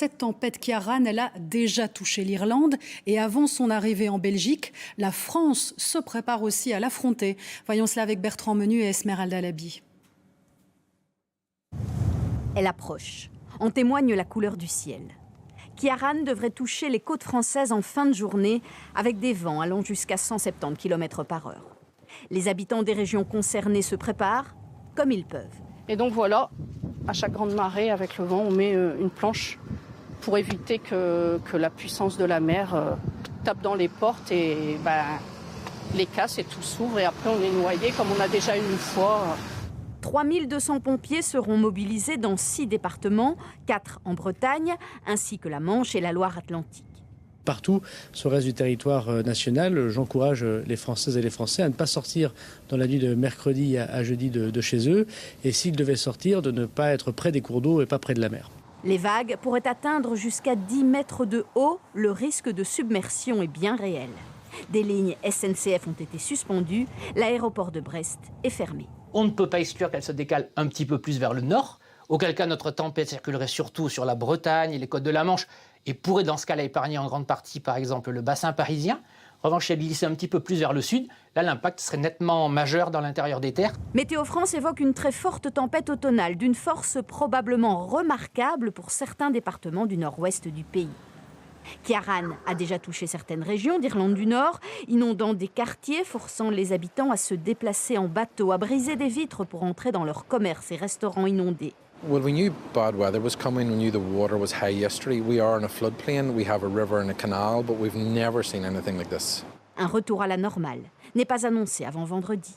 cette tempête Ciarán, elle a déjà touché l'Irlande et avant son arrivée en Belgique, la France se prépare aussi à l'affronter. Voyons cela avec Bertrand Menu et Esmeralda Labi. Elle approche. En témoigne la couleur du ciel. Ciarán devrait toucher les côtes françaises en fin de journée avec des vents allant jusqu'à 170 km/h. Les habitants des régions concernées se préparent comme ils peuvent. Et donc voilà, à chaque grande marée, avec le vent, on met une planche pour éviter que la puissance de la mer tape dans les portes et les casse et tout s'ouvre. Et après, on est noyé comme on a déjà eu une fois. 3200 pompiers seront mobilisés dans 6 départements, 4 en Bretagne, ainsi que la Manche et la Loire-Atlantique. Partout sur le reste du territoire national, j'encourage les Françaises et les Français à ne pas sortir dans la nuit de mercredi à jeudi de chez eux. Et s'ils devaient sortir, de ne pas être près des cours d'eau et pas près de la mer. Les vagues pourraient atteindre jusqu'à 10 mètres de haut. Le risque de submersion est bien réel. Des lignes SNCF ont été suspendues. L'aéroport de Brest est fermé. On ne peut pas exclure qu'elle se décale un petit peu plus vers le nord, auquel cas notre tempête circulerait surtout sur la Bretagne et les côtes de la Manche et pourrait dans ce cas-là épargner en grande partie par exemple le bassin parisien. En revanche, si elle glissait un petit peu plus vers le sud, là l'impact serait nettement majeur dans l'intérieur des terres. Météo France évoque une très forte tempête automnale d'une force probablement remarquable pour certains départements du nord-ouest du pays. Ciarán a déjà touché certaines régions d'Irlande du Nord, inondant des quartiers, forçant les habitants à se déplacer en bateau, à briser des vitres pour entrer dans leurs commerces et restaurants inondés. Well, we knew bad weather was coming. We knew the water was high yesterday. We are in a floodplain. We have a river and a canal, but we've never seen anything like this. Un retour à la normale n'est pas annoncé avant vendredi.